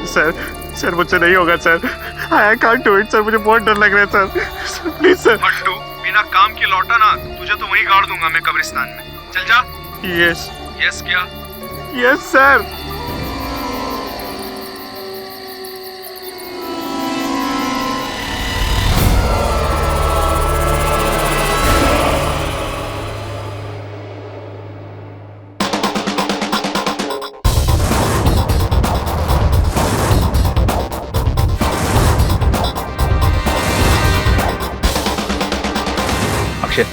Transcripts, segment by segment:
Sir sir मुझसे नहीं होगा sir, I can't do it sir, मुझे बहुत डर लग रहा है सर, प्लीज सर। फट्टू, बिना काम के लौटा ना, तुझे तो वहीं गाड़ दूंगा मैं कब्रिस्तान में। चल जा। यस यस क्या? Yes sir. अक्षय,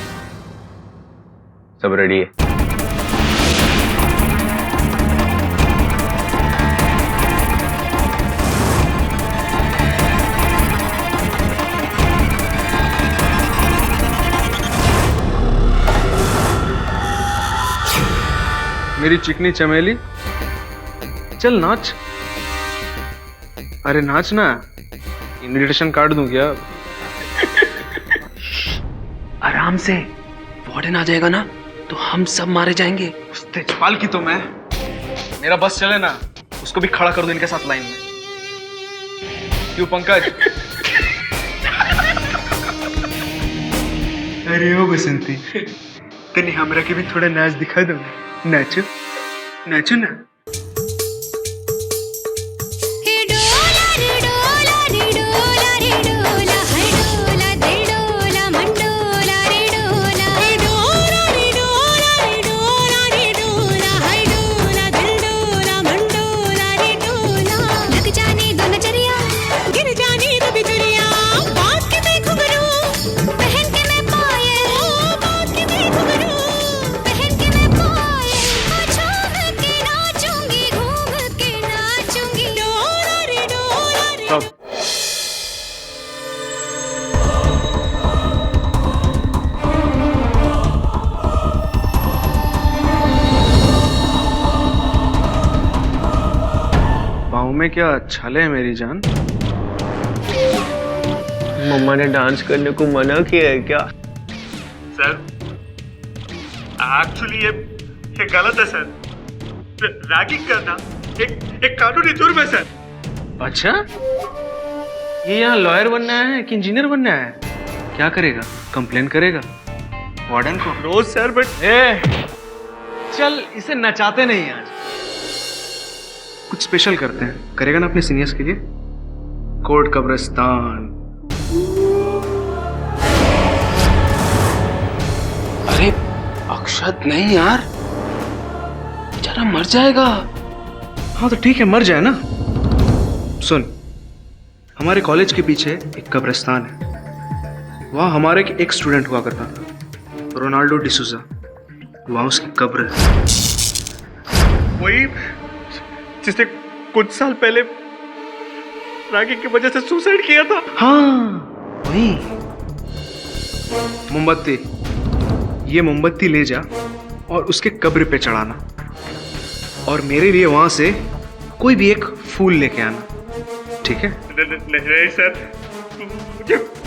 सब रेडी है? मेरी चिकनी चमेली, चल नाच। अरे नाच ना, इनविटेशन कार्ड दूं क्या? आराम से, वार्डन आ जाएगा ना तो हम सब मारे जाएंगे। उस तेजपाल की तो मैं, मेरा बस चले ना उसको भी खड़ा कर दो इनके साथ लाइन में। क्यों पंकज? अरे ओ बसंती, तनी हमरा के भी थोड़ा नाच दिखा दो। नाचो नाचो ना। पाँव में क्या छाले है मेरी जान? मम्मा ने डांस करने को मना किया है क्या? सर एक्चुअली ये गलत है सर, रैगिंग करना एक कानूनी जुर्म है सर। अच्छा, ये यहाँ लॉयर बनना है कि इंजीनियर बनना है? क्या करेगा? कंप्लेन करेगा वार्डन को? नो सर बट चल इसे नचाते नहीं आज, कुछ स्पेशल करते हैं। करेगा ना अपने सीनियर्स के लिए? कोर्ट कब्रिस्तान। अरे अक्षत नहीं यार, बेचारा मर जाएगा। हाँ तो ठीक है, मर जाए ना। सुन, हमारे कॉलेज के पीछे एक कब्रिस्तान है, वहाँ हमारे एक स्टूडेंट हुआ करता था, रोनाल्डो डिसूजा। वहाँ उसकी कब्र है। वही जिसने कुछ साल पहले रैगिंग की वजह से सुसाइड किया था। हाँ वही। मोमबत्ती, ये मोमबत्ती ले जा और उसके कब्र पे चढ़ाना, और मेरे लिए वहां से कोई भी एक फूल लेके आना, ठीक है? नहीं सर,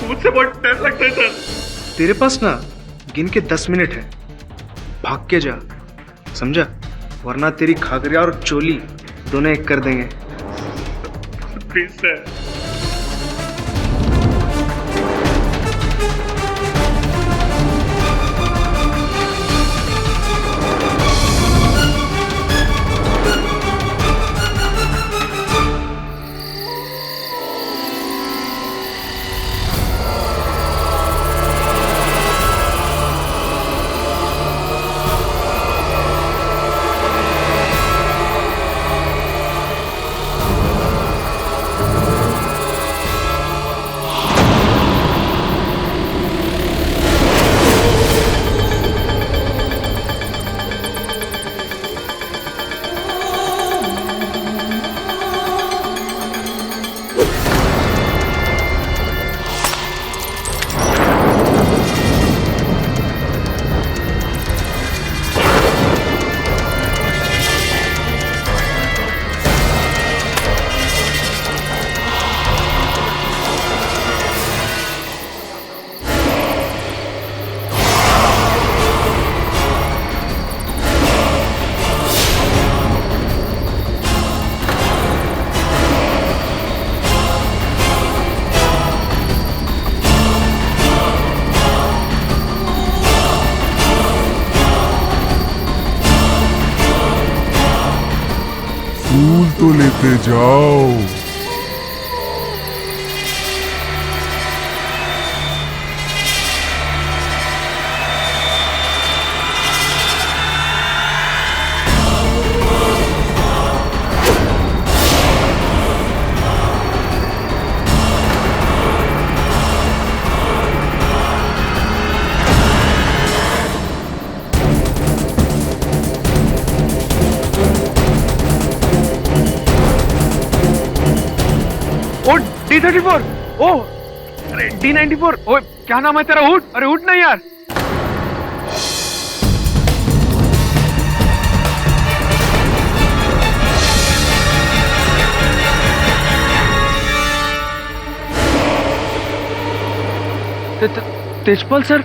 मुझसे बहुत डर लगता है सर। तेरे पास ना गिन के 10 मिनट है, भाग के जा, समझा? वरना तेरी घाघरिया और चोली दोनों एक कर देंगे। Please sir. करते जाओ। ओ D34, ओ अरे D94, ओ क्या नाम है तेरा? उठ, अरे उठ ना यार। तेजपाल सर,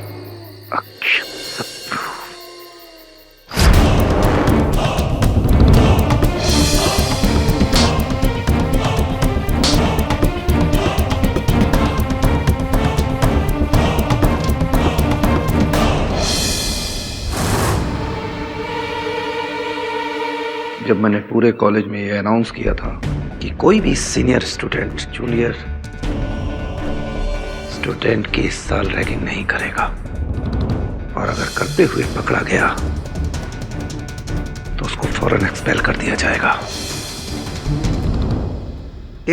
जब मैंने पूरे कॉलेज में ये अनाउंस किया था कि कोई भी सीनियर स्टूडेंट जूनियर स्टूडेंट की इस साल रैगिंग नहीं करेगा, और अगर करते हुए पकड़ा गया तो उसको फौरन एक्सपेल कर दिया जाएगा।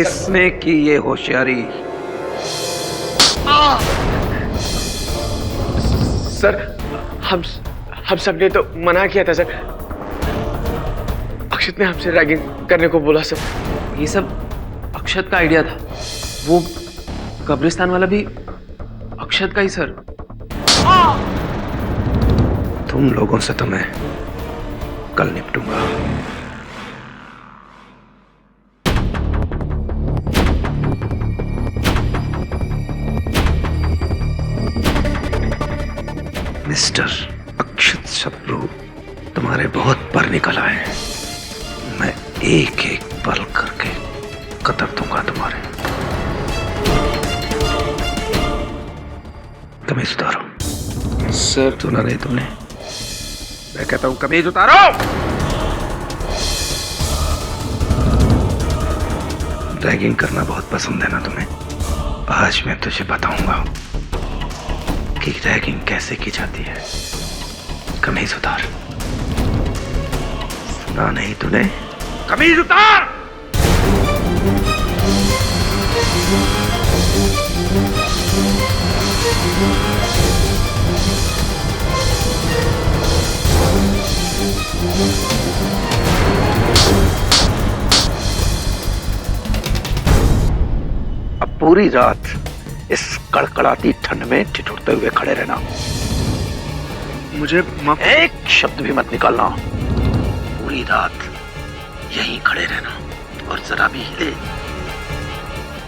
इसने की ये होशियारी। सर हम सब ने तो मना किया था सर। अक्षत ने हमसे रैगिंग करने को बोला सर। ये सब अक्षत का आइडिया था। वो कब्रिस्तान वाला भी अक्षत का ही सर। तुम लोगों से तो मैं कल निपटूंगा। मिस्टर अक्षत शब्रू, तुम्हारे बहुत पर निकल आए। मैं एक एक पल करके कतर दूंगा तुम्हारे। कमीज उतारो। सर सुना नहीं तुमने? मैं कहता हूं कमीज उतारो। रैगिंग करना बहुत पसंद है ना तुम्हें? आज मैं तुझे बताऊंगा कि रैगिंग कैसे की जाती है। कमीज उतार। सुना नहीं तूने? कमीज उतार। अब पूरी रात इस कड़कड़ाती ठंड में ठिठुरते हुए खड़े रहना। मुझे माफ। एक शब्द भी मत निकालना। पूरी रात यहीं खड़े रहना, और जरा भी हिले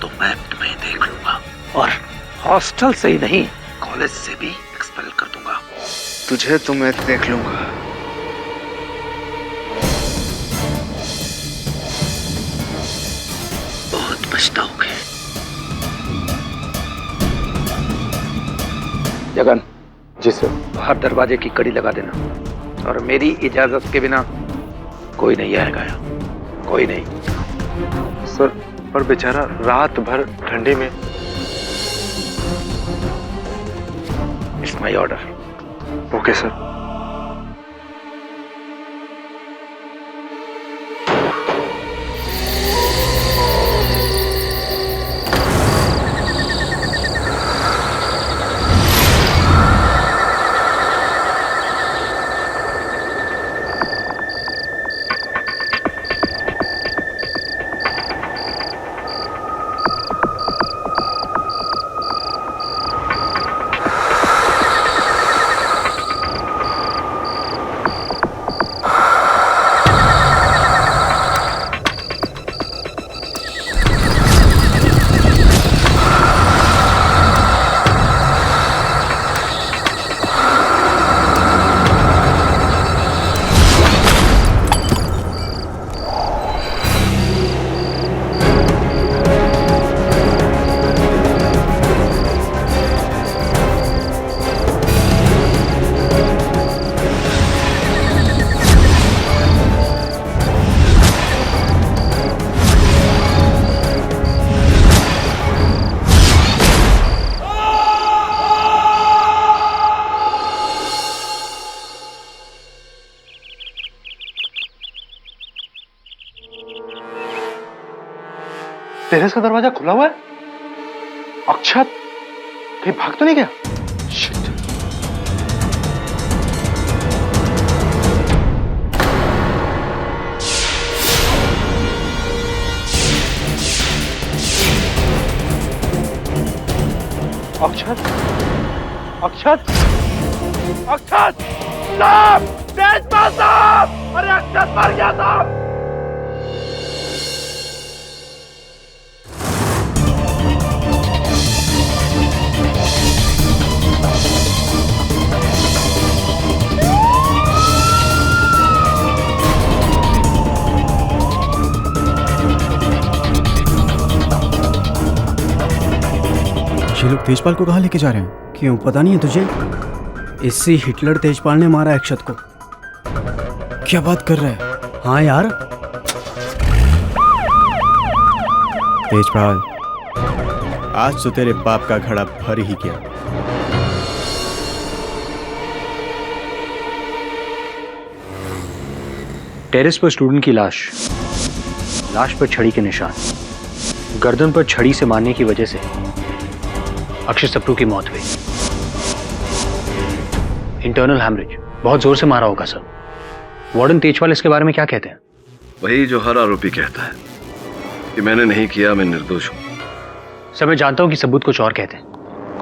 तो मैं तुम्हें देख लूंगा, और हॉस्टल से ही नहीं कॉलेज से भी एक्सपेल कर दूंगा। तुझे तो मैं देख लूंगा। बहुत पछताओगे। जगन। जी सर। बाहर दरवाजे की कड़ी लगा देना, और मेरी इजाजत के बिना कोई नहीं आएगा। कोई नहीं। सर पर बेचारा रात भर ठंडी में। It's my order. Okay sir. Terrace का दरवाजा खुला हुआ है। अक्षत कहीं भाग तो नहीं गया? Shit. अक्षत, अक्षत, अक्षत, साहब, तेजपाल साहब, अरे अक्षत मर गया साहब। ये लोग तेजपाल को कहाँ लेके जा रहे हैं? क्यों, पता नहीं है तुझे? इसी हिटलर तेजपाल ने मारा अक्षत को। क्या बात कर रहा है? हाँ यार, तेजपाल, आज तो तेरे बाप का घड़ा भर ही गया। टेरेस पर स्टूडेंट की लाश, लाश पर छड़ी के निशान, गर्दन पर छड़ी से मारने की वजह से अक्षय सप्रू की मौत हुई। इंटरनल हैमरेज, बहुत जोर से मारा होगा सर। वार्डन तेजपाल इसके बारे में क्या कहते हैं? वही जो हर आरोपी कहता है कि मैंने नहीं किया, मैं निर्दोष हूं। सर मैं जानता हूं कि सबूत कुछ और कहते हैं,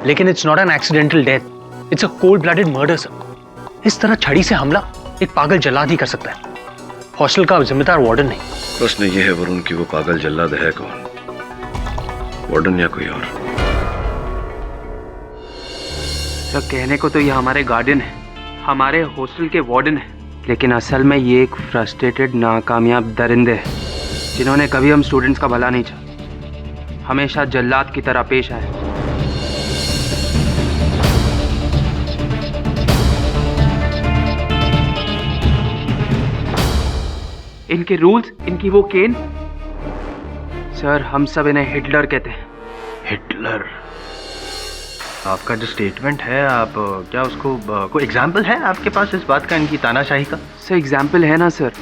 लेकिन it's not an accidental death, it's a cold blooded murder sir. इस तरह छड़ी से हमला एक पागल जल्लाद ही कर सकता है, हॉस्टल का जिम्मेदार वार्डन नहीं। प्रश्न ये है वरुण कि वो पागल जल्लाद है कौन, वार्डन या कोई और? सर कहने को तो ये हमारे गार्डियन है, हमारे हॉस्टल के वार्डन है, लेकिन असल में ये एक फ्रस्ट्रेटेड नाकामयाब दरिंदे हैं जिन्होंने कभी हम स्टूडेंट्स का भला नहीं चाहा, हमेशा जल्लाद की तरह पेश आए। इनके रूल्स, इनकी वो केन, सर हम सब इन्हें हिटलर कहते हैं। हिटलर? आपका जो स्टेटमेंट है, आप क्या उसको कोई एग्जाम्पल है आपके पास इस बात का, इनकी तानाशाही का? सर एग्जाम्पल है ना सर,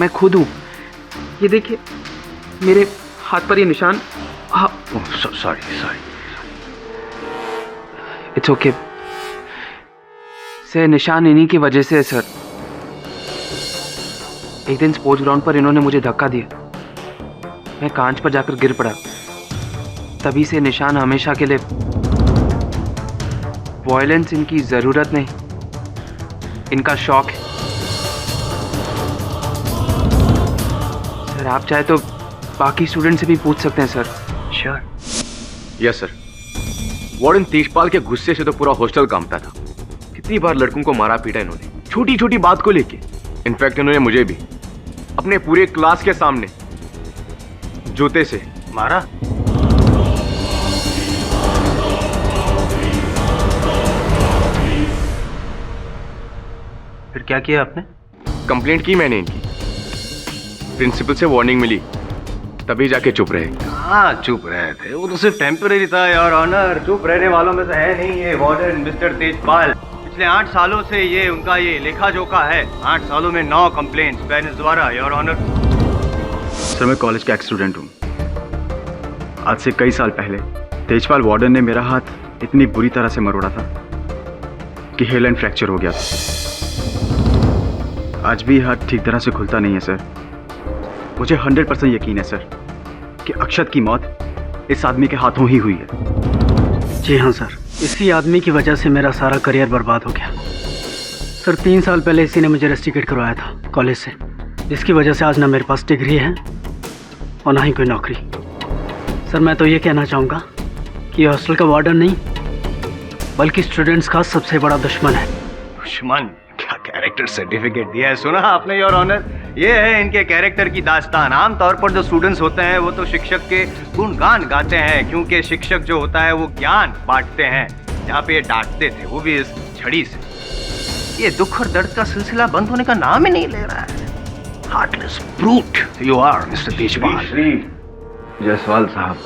मैं खुद हूँ। ये देखिए मेरे हाथ पर ये निशान। सॉरी, इट्स ओके सर, निशान इन्हीं की वजह से है सर। एक दिन स्पोर्ट्स ग्राउंड पर इन्होंने मुझे धक्का दिया, मैं कांच पर जाकर गिर पड़ा, तभी से निशान हमेशा के लिए। वॉयलेंस इनकी जरूरत नहीं, इनका शौक है। सर आप चाहे तो बाकी स्टूडेंट से भी पूछ सकते हैं sir. Sure. Yes sir. Warden Tejpal के गुस्से से तो पूरा हॉस्टल कांपता था। कितनी बार लड़कों को मारा पीटा इन्होंने, छोटी छोटी बात को लेके। इनफैक्ट इन्होंने मुझे भी अपने पूरे क्लास के सामने जूते से मारा। फिर क्या किया आपने? कंप्लेंट की मैंने इनकी, प्रिंसिपल से वार्निंग मिली, तभी जाके चुप रहे। हाँ चुप रहे थे, वो तो सिर्फ टेम्पररी था योर ऑनर। चुप रहने वालों में से है नहीं ये वार्डन मिस्टर तेजपाल। पिछले 8 सालों से ये उनका ये लेखा जोखा है। 8 सालों में 9 कंप्लेंट्स पेरेंट्स द्वारा योर ऑनर। सर मैं कॉलेज का एक स्टूडेंट हूँ। आज से कई साल पहले तेजपाल वार्डन ने मेरा हाथ इतनी बुरी तरह से मरोड़ा था कि हेल एंड फ्रैक्चर हो गया था। आज भी हाथ ठीक तरह से खुलता नहीं है सर। मुझे 100% यकीन है सर कि अक्षत की मौत इस आदमी के हाथों ही हुई है। जी हाँ सर, इसी आदमी की वजह से मेरा सारा करियर बर्बाद हो गया। सर 3 साल पहले इसी ने मुझे रस्टिकेट करवाया था कॉलेज से, जिसकी वजह से आज ना मेरे पास डिग्री है और ना ही कोई नौकरी। सर मैं तो ये कहना चाहूँगा कि हॉस्टल का वार्डन नहीं बल्कि स्टूडेंट्स का सबसे बड़ा दुश्मन है। दुश्मन? क्या कैरेक्टर सर्टिफिकेट दिया है सुना आपने योर ऑनर? ये है इनके कैरेक्टर की दास्तान। आमतौर पर जो स्टूडेंट्स होते हैं वो तो शिक्षक के गुणगान गाते हैं, क्योंकि शिक्षक जो होता है वो ज्ञान बांटते हैं। जहाँ पे ये डांटते थे वो भी इस छड़ी से। ये दुख और दर्द का सिलसिला बंद होने का नाम ही नहीं ले रहा है। Heartless brute you are mister Tejpal. Jaiswal साहब,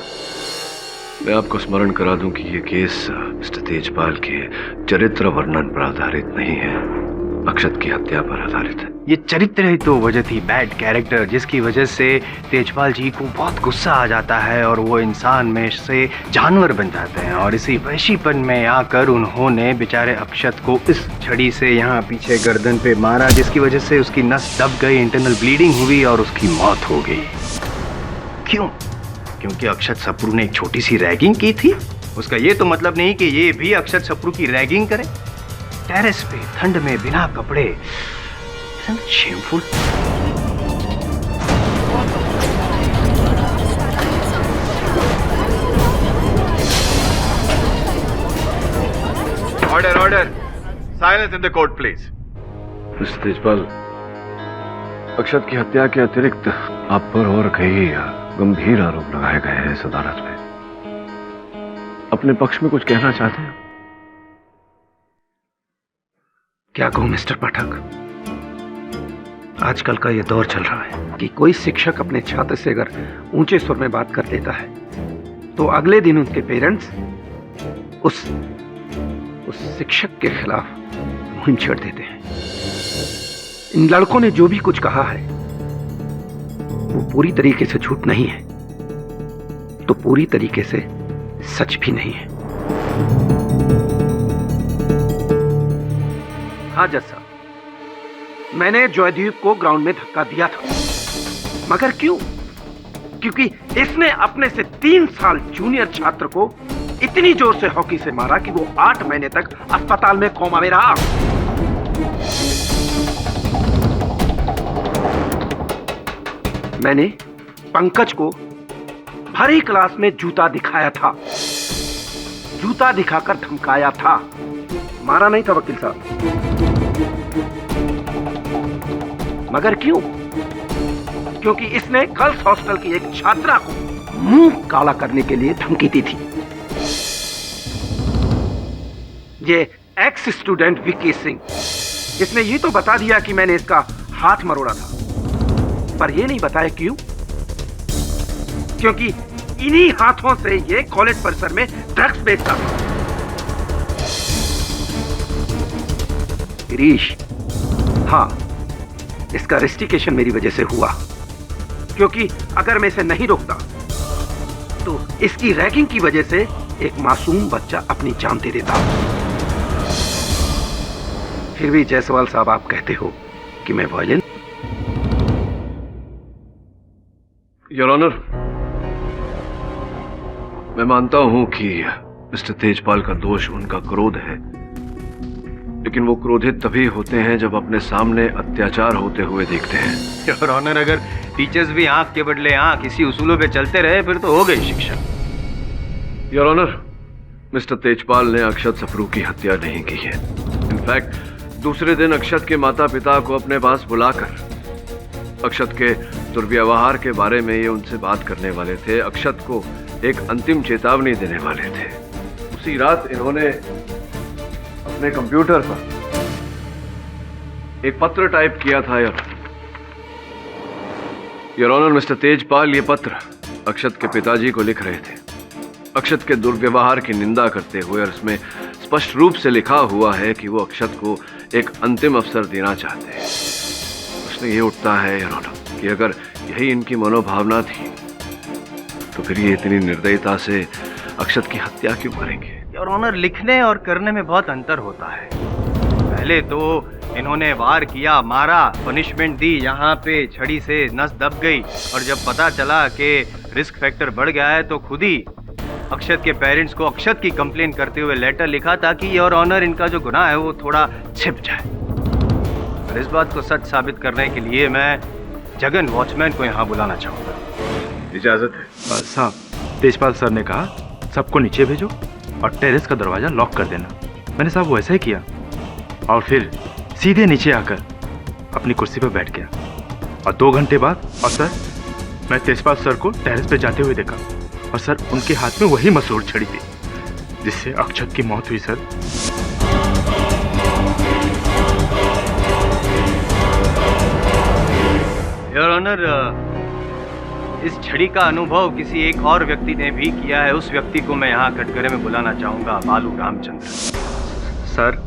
मैं आपको स्मरण करा दूं कि ये केस मिस्टर तेजपाल के चरित्र वर्णन पर आधारित नहीं है, अक्षत की हत्या पर आधारित है। ये चरित्र ही तो वजह थी, बैड कैरेक्टर, जिसकी वजह से तेजपाल जी को बहुत गुस्सा आ जाता है और वो इंसान में से जानवर बन जाते हैं। और इसी वैशीपन में आकर उन्होंने बेचारे अक्षत को इस छड़ी से यहाँ पीछे गर्दन पे मारा, जिसकी वजह से उसकी नस दब गई, इंटरनल ब्लीडिंग हुई और उसकी मौत हो गई। क्यों? क्योंकि अक्षत सप्रू ने एक छोटी सी रैगिंग की थी। उसका ये तो मतलब नहीं कि ये भी अक्षत सप्रू की रैगिंग करे। टेरेस पे ठंड में बिना कपड़े, shameful. Order order, silence in the court please. Mister Tejpal, Akshat की हत्या के अतिरिक्त आप पर और कई गंभीर आरोप लगाए गए हैं इस अदालत में। अपने पक्ष में कुछ कहना चाहते हैं? क्या कहूं मिस्टर पाठक, आजकल का ये दौर चल रहा है कि कोई शिक्षक अपने छात्र से अगर ऊंचे स्वर में बात कर लेता है तो अगले दिन उनके पेरेंट्स उस शिक्षक के खिलाफ मुहिम छेड़ देते हैं। इन लड़कों ने जो भी कुछ कहा है वो पूरी तरीके से झूठ नहीं है तो पूरी तरीके से सच भी नहीं है। हाँ जज साहब, मैंने जॉयदीप को ग्राउंड में धक्का दिया था, मगर क्यों? क्योंकि इसने अपने से 3 साल जूनियर छात्र को इतनी जोर से हॉकी से मारा कि वो 8 महीने तक अस्पताल में कोमा में रहा। मैंने पंकज को भरी क्लास में जूता दिखाया था, जूता दिखाकर धमकाया था, मारा नहीं था वकील साहब। मगर क्यों? क्योंकि इसने गर्ल्स हॉस्टल की एक छात्रा को मुंह काला करने के लिए धमकी दी थी। ये एक्स स्टूडेंट विक्की सिंह, इसने ये तो बता दिया कि मैंने इसका हाथ मरोड़ा था, पर ये नहीं बताया क्यों। क्योंकि इन्हीं हाथों से ये कॉलेज परिसर में ड्रग्स बेचता था। गिरीश, हाँ, इसका रेस्टिकेशन मेरी वजह से हुआ, क्योंकि अगर मैं इसे नहीं रोकता तो इसकी रैगिंग की वजह से एक मासूम बच्चा अपनी जान दे देता। फिर भी जायसवाल साहब, आप कहते हो कि मैं वायलेंट। योर ऑनर, मैं मानता हूं कि मिस्टर तेजपाल का दोष उनका क्रोध है, लेकिन वो क्रोधित तभी होते हैं जब अपने सामने अत्याचार होते हुए देखते हैं। योर ऑनर, अगर टीचर्स भी आंख के बदले आंख इसी उसूलों पे चलते रहे फिर तो हो गई शिक्षा। योर ऑनर, मिस्टर तेजपाल ने अक्षत सप्रू की हत्या नहीं की है। इनफैक्ट दूसरे दिन अक्षत के माता पिता को अपने पास बुलाकर अक्षत के दुर्व्यवहार के बारे में ये उनसे बात करने वाले थे, अक्षत को एक अंतिम चेतावनी देने वाले थे। उसी रात इन्होंने अपने कंप्यूटर पर एक पत्र टाइप किया था। योर ऑनर, मिस्टर तेजपाल ये पत्र अक्षत के पिताजी को लिख रहे थे, अक्षत के दुर्व्यवहार की निंदा करते हुए, और इसमें स्पष्ट रूप से लिखा हुआ है कि वो अक्षत को एक अंतिम अवसर देना चाहते हैं। उसने ये उठता है योर ऑनर कि अगर यही इनकी मनोभावना थी तो फिर ये इतनी निर्दयता से अक्षत की हत्या क्यों करेंगे? योर ऑनर, लिखने और करने में बहुत अंतर होता है। पहले तो इन्होंने वार किया, मारा, पनिशमेंट दी, यहाँ पे छड़ी से नस दब गई, और जब पता चला कि रिस्क फैक्टर बढ़ गया है तो खुद ही अक्षत के पेरेंट्स को अक्षत की कंप्लेन करते हुए लेटर लिखा ताकि योर ऑनर इनका जो गुनाह है वो थोड़ा छिप जाए। और इस बात को सच साबित करने के लिए मैं जगन वॉचमैन को यहाँ बुलाना चाहूँगा। इजाजत है साहब। तेजपाल सर ने कहा सबको नीचे भेजो और टेरेस का दरवाजा लॉक कर देना। मैंने साहब वैसा ही किया और फिर सीधे नीचे आकर अपनी कुर्सी पर बैठ गया। और 2 घंटे बाद और सर मैं तेजपाल सर को टेरेस पे जाते हुए देखा और सर उनके हाथ में वही मसूर छड़ी थी जिससे अक्षत की मौत हुई। सर योर ऑनर, इस छड़ी का अनुभव किसी एक और व्यक्ति ने भी किया है। उस व्यक्ति को मैं यहाँ कटघरे में बुलाना चाहूंगा, बालू रामचंद्र। सर,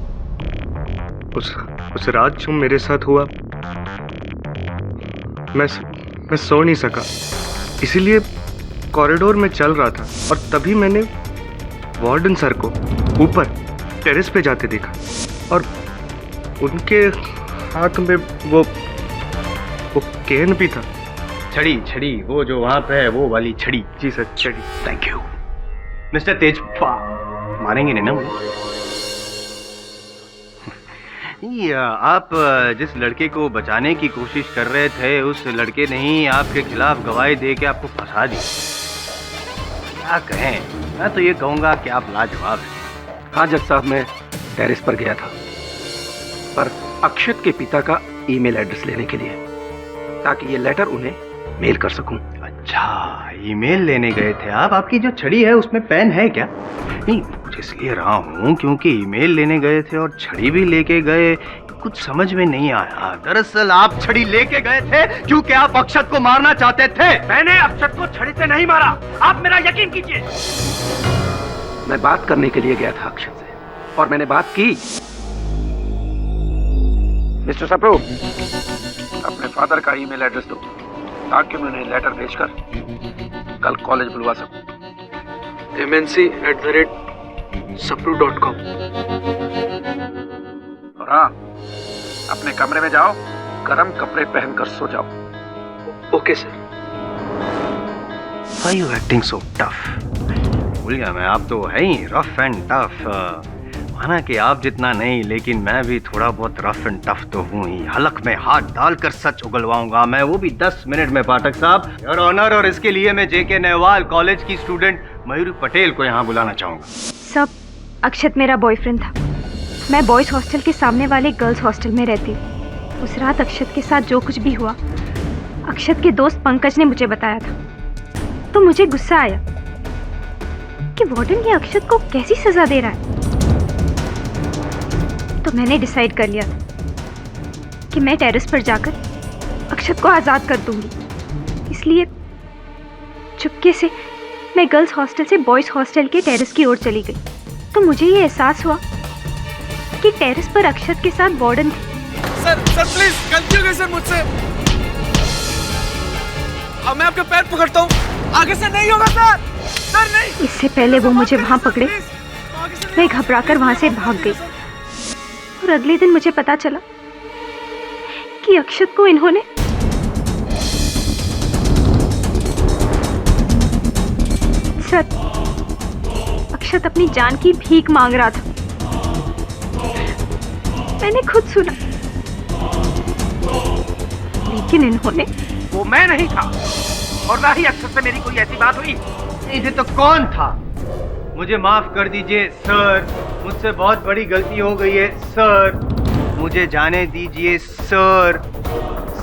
उस रात जो मेरे साथ हुआ मैं सो नहीं सका, इसीलिए कॉरिडोर में चल रहा था और तभी मैंने वार्डन सर को ऊपर टेरेस पे जाते देखा और उनके हाथ में वो केन भी था। छड़ी वो जो वहां पे है वो वाली छड़ी। जी सर, छड़ी। Thank you mister Tejpal. मारेंगे नहीं ना मुझे? आप जिस लड़के को बचाने की कोशिश कर रहे थे उस लड़के ने ही आपके खिलाफ गवाही दे के आपको फंसा दी। क्या कहें, मैं तो ये कहूंगा कि आप लाजवाब हैं। हाँ जज साहब, मैं टेरेस पर गया था पर अक्षत के पिता का ईमेल एड्रेस लेने के लिए, ताकि ये लेटर उन्हें मेल कर सकूं। अच्छा, ईमेल लेने गए थे आप? आपकी जो छड़ी है उसमें पेन है क्या? नहीं, पूछ इसलिए रहा हूँ क्योंकि ईमेल लेने गए थे और छड़ी भी लेके गए, कुछ समझ में नहीं आया। दरअसल आप छड़ी लेके गए थे क्योंकि आप अक्षत को मारना चाहते थे। मैंने अक्षत को छड़ी से नहीं मारा, आप मेरा यकीन कीजिए। मैं बात करने के लिए गया था अक्षत से और मैंने बात की। मिस्टर सप्रू, अपने फादर का ईमेल एड्रेस दो ताकि मैं उन्हें लेटर भेजकर कल कॉलेज बुलवा सकूं। mnc@sapru.com। और हाँ, अपने कमरे में जाओ, गर्म कपड़े पहनकर सो जाओ। Okay sir. Why you acting so tough? भूल गया मैं, आप तो है ही रफ एंड टफ। माना कि आप जितना नहीं, लेकिन मैं भी थोड़ा बहुत रफ एंड टफ तो हूँ ही। हलक में हाथ डालकर सच उगलवाऊंगा मैं, वो भी 10 मिनट में। पाठक साहब, योर ऑनर, और इसके लिए मैं जेके नेहवाल कॉलेज की स्टूडेंट मयूरी पटेल को यहाँ बुलाना चाहूंगा। सब अक्षत मेरा बॉयफ्रेंड था। मैं बॉयज हॉस्टल के सामने वाले गर्ल्स हॉस्टल में रहती हूँ। उस रात अक्षत के साथ जो कुछ भी हुआ, अक्षत के दोस्त पंकज ने मुझे बताया था। तो मुझे गुस्सा आया कि वार्डन ये अक्षत को कैसी सजा दे रहा है। तो मैंने डिसाइड कर लिया कि मैं टेरेस पर जाकर अक्षत को आज़ाद कर दूंगी। इसलिए चुपके से मैं गर्ल्स हॉस्टल से बॉयज हॉस्टल के टेरेस की ओर चली गई। तो मुझे ये एहसास हुआ कि टेरेस पर अक्षत के साथ वार्डन थे। सर प्लीज, गलती हो गई सर मुझसे। अब मैं आपके पैर पकड़ता हूँ, आगे से नहीं होगा सर नहीं। इससे पहले वो मुझे वहां पकड़े, मैं घबराकर वहां से भाग गई और अगले दिन मुझे पता चला कि अक्षत को इन्होंने सर, अक्षत अपनी जान की भीख मांग रहा था। मैंने खुद सुना, लेकिन इन्होंने। वो मैं नहीं था और ना ही अक्षत से मेरी कोई ऐसी बात हुई। इसे तो कौन था? मुझे माफ कर दीजिए सर, मुझसे बहुत बड़ी गलती हो गई है सर, मुझे जाने दीजिए सर।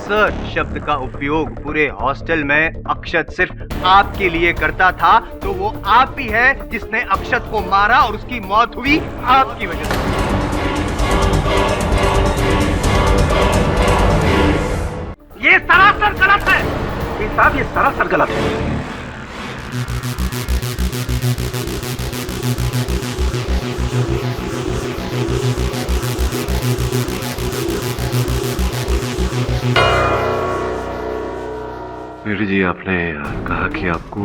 सर शब्द का उपयोग पूरे हॉस्टल में अक्षत सिर्फ आपके लिए करता था, तो वो आप ही है जिसने अक्षत को मारा और उसकी मौत हुई आपकी वजह से। ये सरासर गलत है साहब, ये सरासर गलत है। मेरी जी, आपने कहा कि आपको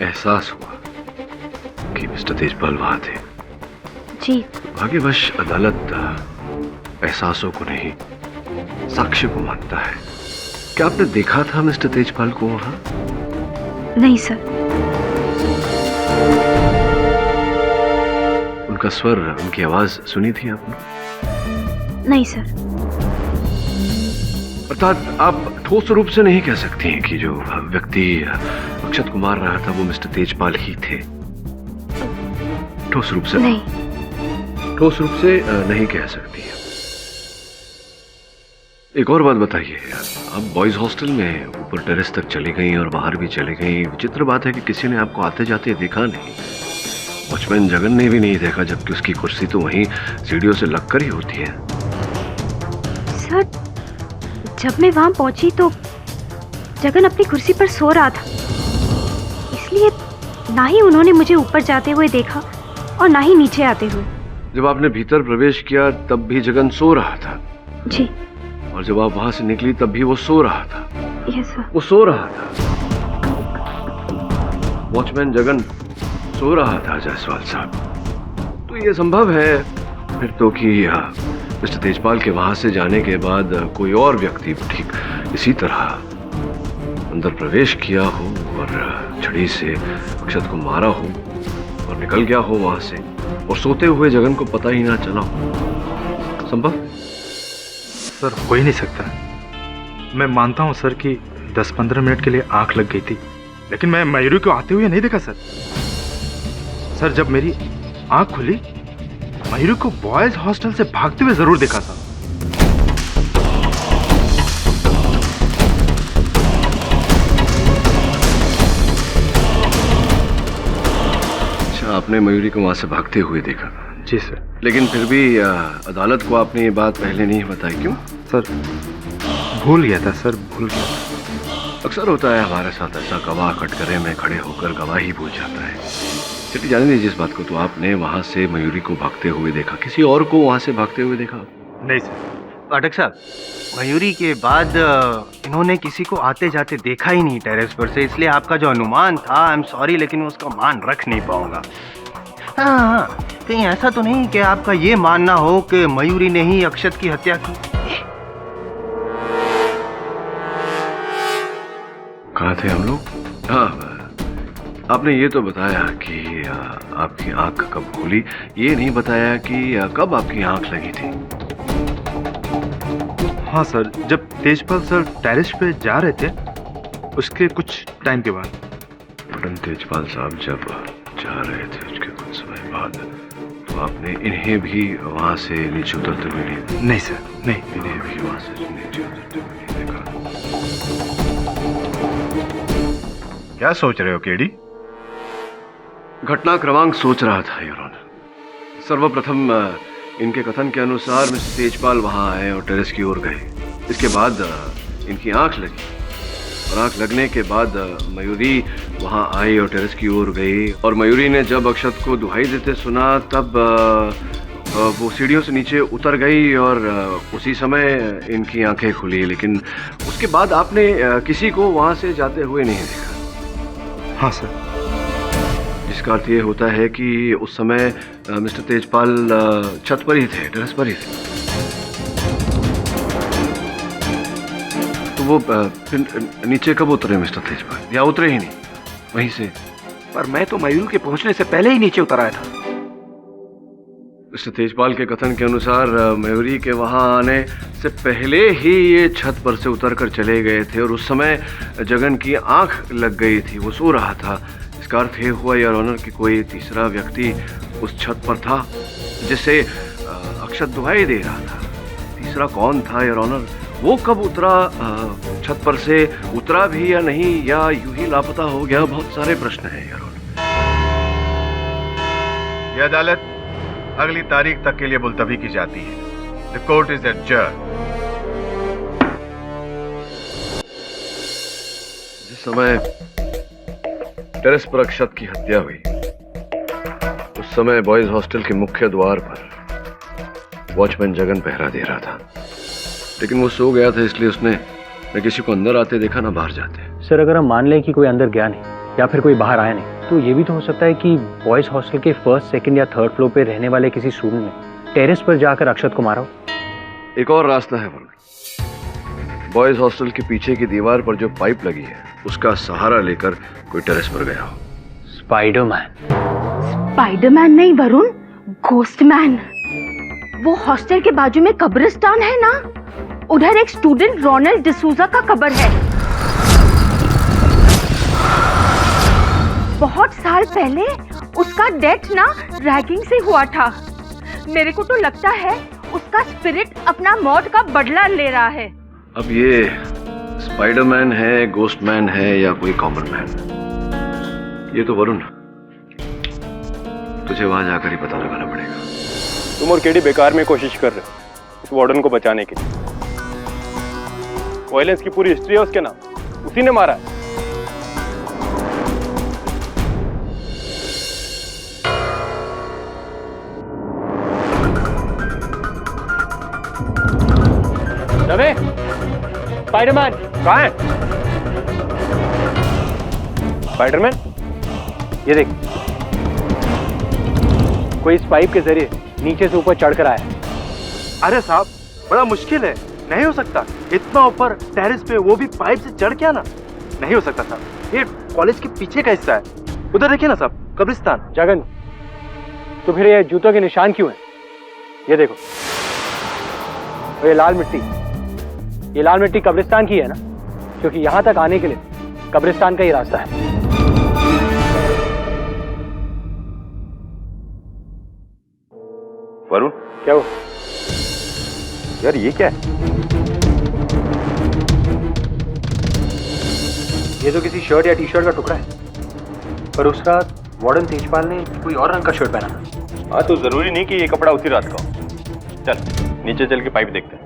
एहसास हुआ कि मिस्टर तेजपाल वहां थे। जी। भाग्यवश अदालत एहसासों को नहीं, साक्ष्य को मानता है। क्या आपने देखा था मिस्टर तेजपाल को वहां? नहीं सर। उनका स्वर, उनकी आवाज सुनी थी आपने? नहीं सर। अर्थात आप ठोस रूप से नहीं कह सकती हैं कि जो व्यक्ति अक्षत को मार रहा था वो मिस्टर तेजपाल ही थे? ठोस रूप से नहीं। ठोस रूप से नहीं कह सकती है। एक और बात बताइए, आप बॉयज हॉस्टल में ऊपर टेरेस तक चली गई और बाहर भी चली गई। विचित्र बात है कि किसी ने आपको आते जाते देखा नहीं। वॉचमैन जगन ने भी नहीं देखा, जबकि उसकी कुर्सी तो वहीं सीढ़ियों से लगकर ही होती है। सर, जब मैं वहां पहुंची तो जगन अपनी कुर्सी पर सो रहा था, इसलिए ना ही उन्होंने मुझे ऊपर जाते हुए देखा और ना ही नीचे आते हुए। जब आपने भीतर प्रवेश किया तब भी जगन सो रहा था? जी। और जब आप वहां से निकली तब भी वो सो रहा था? Yes sir. वो सो रहा था, वॉचमैन जगन सो रहा था जायसवाल साहब। तो ये संभव है फिर तो कि मिस्टर तेजपाल के वहां से जाने के बाद कोई और व्यक्ति ठीक इसी तरह अंदर प्रवेश किया हो और छड़ी से अक्षत को मारा हो और निकल गया हो वहां से, और सोते हुए जगन को पता ही ना चला हो। संभव? सर हो ही नहीं सकता। मैं मानता हूं सर कि 10-15 मिनट के लिए आंख लग गई थी, लेकिन मैं मयूरी को आते हुए नहीं देखा सर। सर जब मेरी आंख खुली, मयूरी को बॉयज हॉस्टल से भागते हुए जरूर देखा था। अच्छा, आपने मयूरी को वहां से भागते हुए देखा? जी सर। लेकिन फिर भी अदालत को आपने ये बात पहले नहीं बताई, क्यों? सर भूल गया था सर, भूल गया था। अक्सर होता है हमारे साथ ऐसा, गवाह कटघरे में खड़े होकर गवाही भूल जाता है। चलिए जाने दीजिए इस बात को। तो आपने वहां से मयूरी को भागते हुए देखा, किसी और को वहां से भागते हुए देखा? नहीं सर। पाठक साहब, मयूरी के बाद इन्होंने किसी को आते जाते देखा ही नहीं टेरेस पर से, इसलिए आपका जो अनुमान था, आई एम सॉरी लेकिन मैं उसका मान रख नहीं पाऊंगा। हाँ, कहीं ऐसा तो नहीं कि आपका ये मानना हो कि मयूरी ने ही अक्षत की हत्या की? कहाँ थे हम लोग? हाँ, आपने ये तो बताया कि आपकी आंख कब खुली, ये नहीं बताया कि कब आपकी आंख लगी थी। हाँ सर, जब तेजपाल सर टेरेस पे जा रहे थे उसके कुछ टाइम के बाद। तेजपाल साहब जब जा रहे थे उसके कुछ समय बाद, तो आपने इन्हें भी वहां से नीचे उतरते हुए नहीं देखा? नहीं सर, नहीं। इन्हें भी वहां से नीचे उतरते हुए नहीं देखा। क्या सोच रहे हो केडी? घटना क्रमांक सोच रहा था योर ऑनर। सर्वप्रथम इनके कथन के अनुसार मिस्टर तेजपाल वहां आए और टेरेस की ओर गए। इसके बाद इनकी आंख लगी और आंख लगने के बाद मयूरी वहां आई और टेरेस की ओर गई, और मयूरी ने जब अक्षत को दुहाई देते सुना तब वो सीढ़ियों से नीचे उतर गई और उसी समय इनकी आंखें खुली। लेकिन उसके बाद आपने किसी को वहां से जाते हुए नहीं देखा? हाँ सर। जिसका अर्थ ये होता है कि उस समय मिस्टर तेजपाल छत पर ही थे, टेरेस पर ही थे। तो वो फिर नीचे कब उतरे मिस्टर तेजपाल, या उतरे ही नहीं वहीं से? पर मैं तो मयूरी के पहुंचने से पहले ही नीचे उतर आया था। मिस्टर तेजपाल के कथन के अनुसार मयूरी के वहां आने से पहले ही ये छत पर से उतरकर चले गए थे, और उस समय जगन की आंख लग गई थी, वो सो रहा था। इसका अर्थ ये हुआ योर ऑनर कि कोई तीसरा व्यक्ति उस छत पर था जिसे अक्षत दुहाई दे रहा था। तीसरा कौन था योर ऑनर? वो कब उतरा छत पर से, उतरा भी या नहीं, या यूं ही लापता हो गया? बहुत सारे प्रश्न हैं योर ऑनर। यह अदालत अगली तारीख तक के लिए मुलतवी की जाती है। The court is adjourn. जिस समय टेरेस पर अक्षत की हत्या हुई, उस समय बॉयज हॉस्टल के मुख्य द्वार पर वॉचमैन जगन पहरा दे रहा था, लेकिन वो सो गया था, इसलिए उसने न किसी को अंदर आते देखा ना बाहर जाते। सर अगर हम मान लें कि कोई अंदर गया नहीं या फिर कोई बाहर आया नहीं, तो ये भी तो हो सकता है कि बॉयज हॉस्टल के फर्स्ट, सेकंड या थर्ड फ्लोर पे रहने वाले किसी स्टूडेंट ने टेरेस पर जाकर अक्षत को मारा हो। एक और रास्ता है वरुण। बॉयज हॉस्टल के पीछे की दीवार पर जो पाइप लगी है, उसका सहारा लेकर कोई टेरेस पर गया हो। स्पाइडरमैन। स्पाइडरमैन नहीं वरुण, घोस्टमैन। वो हॉस्टल के बाजू में कब्रिस्तान है ना, उधर एक स्टूडेंट रोनाल्ड डिसूजा का कब्र है। बहुत साल पहले उसका डेथ ना रैगिंग से हुआ था। मेरे को तो लगता है उसका स्पिरिट अपना मौत का बदला ले रहा है। अब ये स्पाइडरमैन है, घोस्टमैन है, या कोई कॉमन मैन, ये तो वरुण तुझे वहां जाकर ही पता लगाना पड़ेगा। तुम और केडी बेकार में कोशिश कर रहे हो इस वार्डन को बचाने की। वायलेंस की पूरी हिस्ट्री है उसके नाम, उसी ने मारा है। स्पाइडरमैन कहाँ है? स्पाइडरमैन, ये देख, कोई इस पाइप के जरिए नीचे से ऊपर चढ़कर आया। अरे साहब, बड़ा मुश्किल है, नहीं हो सकता। इतना ऊपर टेरेस पे, वो भी पाइप से चढ़ के आना, नहीं हो सकता साहब। ये कॉलेज के पीछे का हिस्सा है, उधर देखिए ना साहब, कब्रिस्तान। जगन, तो फिर ये जूतों के निशान क्यों हैं? ये देखो, और ये लाल मिट्टी कब्रिस्तान की है ना, क्योंकि यहां तक आने के लिए कब्रिस्तान का ही रास्ता है। वरुण, क्या हुआ? यार ये क्या है? ये तो किसी शर्ट या टी शर्ट का टुकड़ा है, पर उस रात वार्डन तेजपाल ने कोई और रंग का शर्ट पहना था। हाँ, तो जरूरी नहीं कि ये कपड़ा उसी रात का हो। चल नीचे चल के पाइप देखते हैं।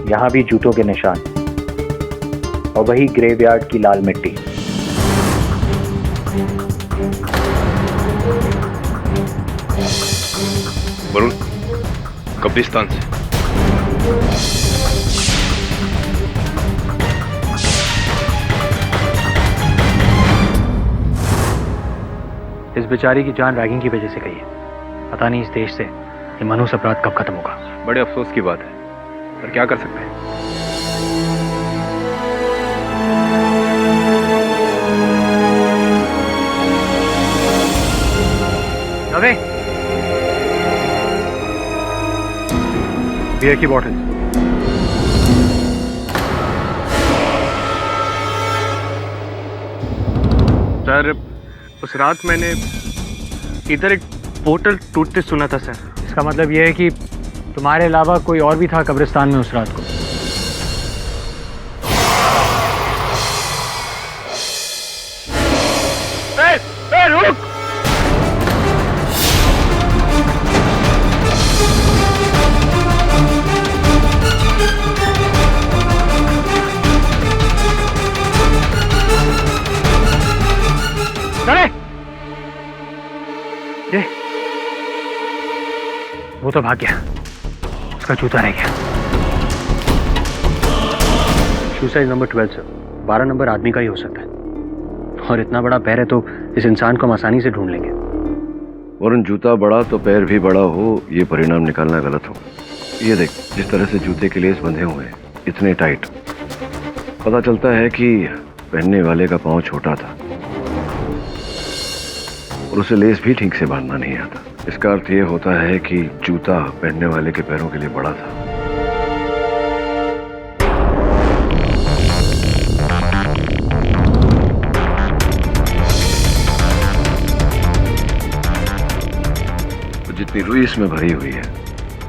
यहां भी जूतों के निशान और वही ग्रेवयार्ड की लाल मिट्टी। वरुण, कब्रिस्तान से। इस बेचारी की जान रैगिंग की वजह से गई है। पता नहीं इस देश से ये मनुष्य अपराध कब खत्म होगा। बड़े अफसोस की बात है, पर क्या कर सकते हैं। नवे, बियर की बॉटल। सर, उस रात मैंने इधर एक बोतल टूटते सुना था सर। इसका मतलब यह है कि तुम्हारे अलावा कोई और भी था कब्रिस्तान में उस रात को। रुक! चले! ये वो तो भाग गया, उसका जूता रह गया। शू साइज नंबर 12 सर। 12 नंबर आदमी का ही हो सकता है, और इतना बड़ा पैर है तो इस इंसान को हम आसानी से ढूंढ लेंगे। वरुण, जूता बड़ा तो पैर भी बड़ा हो, ये परिणाम निकालना गलत हो। ये देख, जिस तरह से जूते के लेस बंधे हुए हैं, इतने टाइट, पता चलता है कि पहनने वाले का पाँव छोटा था और उसे लेस भी ठीक से बांधना नहीं आता। इसका अर्थ ये होता है कि जूता पहनने वाले के पैरों के लिए बड़ा था। तो जितनी रुई इसमें भरी हुई है,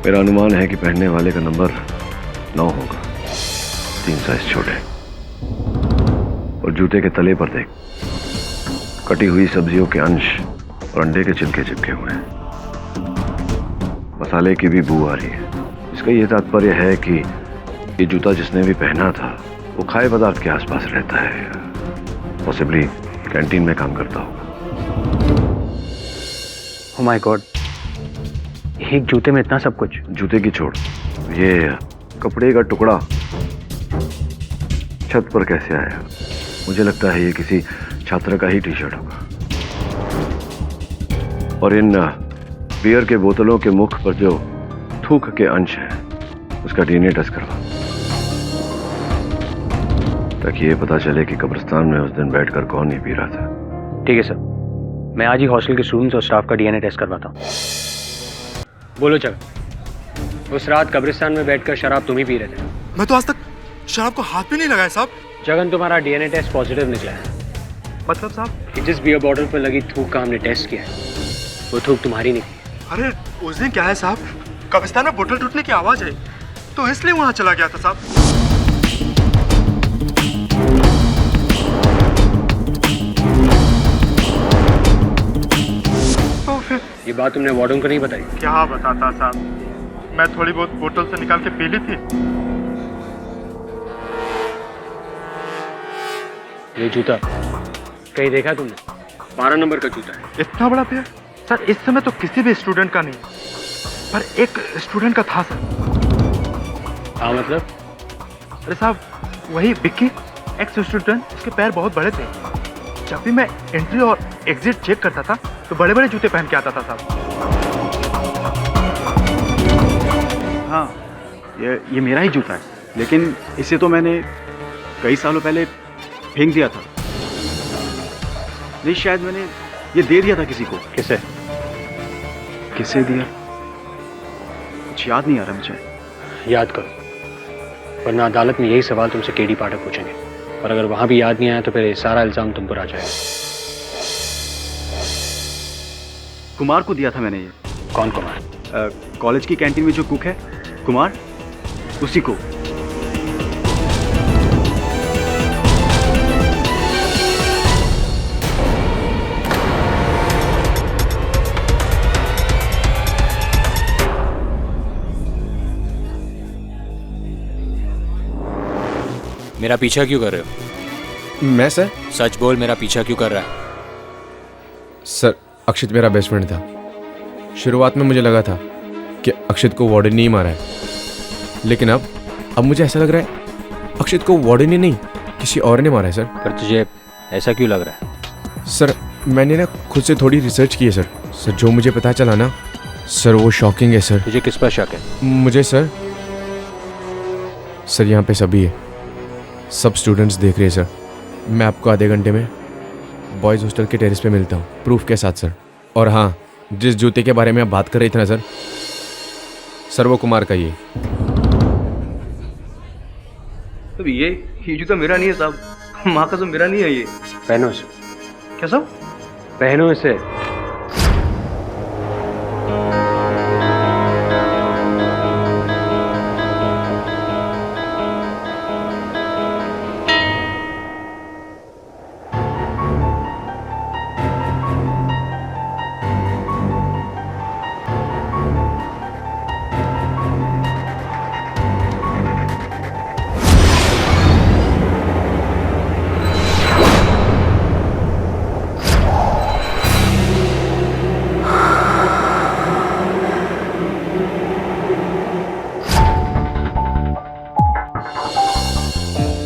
मेरा अनुमान है कि पहनने वाले का नंबर 9 होगा, 3 साइज छोटे। और जूते के तले पर देख, कटी हुई सब्जियों के अंश और अंडे के छिलके चिपके हुए हैं। मसाले की भी बू आ रही है। इसका यह तात्पर्य है कि ये जूता जिसने भी पहना था वो खाए पदार्थ के आसपास रहता है, पॉसिबली कैंटीन में काम करता होगा। ओह माय गॉड, एक जूते में इतना सब कुछ। जूते की छोड़, ये कपड़े का टुकड़ा छत पर कैसे आया? मुझे लगता है ये किसी छात्र का ही टी शर्ट होगा। और इन बियर के बोतलों के मुख पर जो थूक के अंश हैं, उसका डीएनए टेस्ट करवा, ताकि ये पता चले कि कब्रिस्तान में उस दिन बैठकर कौन ये पी रहा था। ठीक है सर, मैं आज ही हॉस्टल के स्टूडेंट्स और स्टाफ का डीएनए टेस्ट करवाता हूँ। बोलो चल, उस रात कब्रिस्तान में बैठकर शराब तुम ही पी रहे थे? मैं तो आज तक शराब को हाथ भी नहीं लगाया साहब। जगन, तुम्हारा डीएनए टेस्ट पॉजिटिव निकला है। मतलब साहब? जिस बियर बॉटल पर लगी थूक का हमने टेस्ट किया है, वो थूक तुम्हारी निकली। अरे उस दिन क्या है साहब, कब्रिस्तान में बोतल टूटने की आवाज आई तो इसलिए वहां चला गया था साहब। तो फिर ये ये बात तुमने वार्डन को नहीं बताई? क्या बताता साहब, मैं थोड़ी बहुत बोतल से निकाल के पी ली थी। ये जूता कहीं देखा तुमने? 12 नंबर का जूता है। इतना बड़ा पेड़? सर इस समय तो किसी भी स्टूडेंट का नहीं है, पर एक स्टूडेंट का था सर। हाँ मतलब? अरे साहब वही विक्की, एक्स स्टूडेंट, उसके पैर बहुत बड़े थे। जब भी मैं एंट्री और एग्जिट चेक करता था तो बड़े बड़े जूते पहन के आता था साहब। हाँ, ये मेरा ही जूता है, लेकिन इसे तो मैंने कई सालों पहले फेंक दिया था। नहीं, शायद मैंने ये दे दिया था किसी को। किसे? किसे दिया कुछ याद नहीं आ रहा मुझे। याद करो, वरना अदालत में यही सवाल तुमसे केडी पाठक पूछेंगे, और अगर वहां भी याद नहीं आया तो फिर ये सारा इल्जाम तुम पर आ जाएगा। कुमार को दिया था मैंने ये। कौन कुमार? कॉलेज की कैंटीन में जो कुक है, कुमार, उसी को। मेरा पीछा क्यों कर रहे हो? मैं सर? सच बोल, मेरा पीछा क्यों कर रहा है? सर अक्षित मेरा बेस्ट फ्रेंड था। शुरुआत में मुझे लगा था कि अक्षित को वार्डन ने ही मारा है, लेकिन अब मुझे ऐसा लग रहा है अक्षित को वार्डन ने नहीं किसी और ने मारा है सर। पर तुझे ऐसा क्यों लग रहा है? सर मैंने ना खुद से थोड़ी रिसर्च की है सर। जो मुझे पता चला ना सर वो शॉकिंग है सर। तुझे किस पर शक है? मुझे सर यहाँ पे सभी है, सब स्टूडेंट्स देख रहे हैं सर। मैं आपको आधे घंटे में बॉयज़ हॉस्टल के टेरेस पे मिलता हूँ, प्रूफ के साथ सर। और हाँ, जिस जूते के बारे में आप बात कर रहे थे ना सर वो कुमार का ही है। तो ये जूता मेरा नहीं है साहब, माँ कसम मेरा नहीं है ये। पहनो इसे। क्या साहब? पहनो इसे।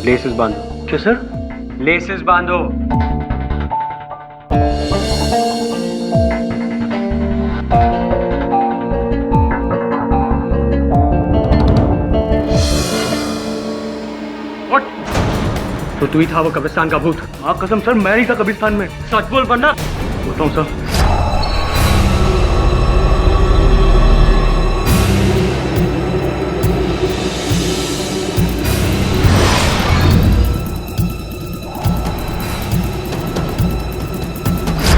लेसेस बांधो। क्या सर? लेसेस बांधो। तो तू ही था वो कब्रिस्तान का भूत? हाँ कसम सर, मैं ही था कब्रिस्तान में। सच बोल वरना। बोलता हूँ सर।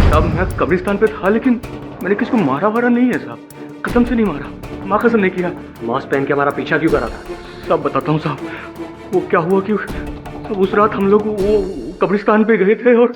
साहब मैं कब्रिस्तान पे था, लेकिन मैंने किसको मारा वारा नहीं है साहब, कसम से नहीं मारा, माँ कसम नहीं किया। मास्क पहन के हमारा पीछा क्यों करा था? सब बताता हूँ साहब। वो क्या हुआ कि उस रात हम लोग वो कब्रिस्तान पे गए थे और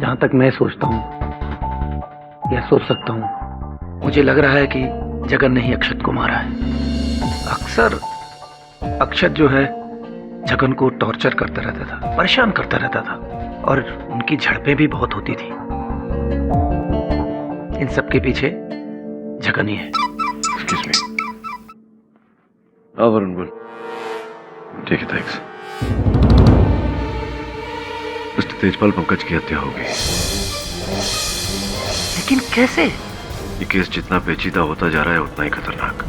जहां तक मैं सोचता हूं या सोच सकता हूं, मुझे लग रहा है कि जगन ने ही अक्षत को मारा है। अक्सर अक्षत जो है जगन को टॉर्चर करता रहता था, परेशान करता रहता था, और उनकी झड़पें भी बहुत होती थी। इन सब के पीछे जगन ही है। Excuse me. हाँ वरुण बोल। ठीक है, थैंक्स। मिस्टर तेजपाल पंकज की हत्या हो गई। लेकिन कैसे? ये केस जितना पेचीदा होता जा रहा है उतना ही खतरनाक।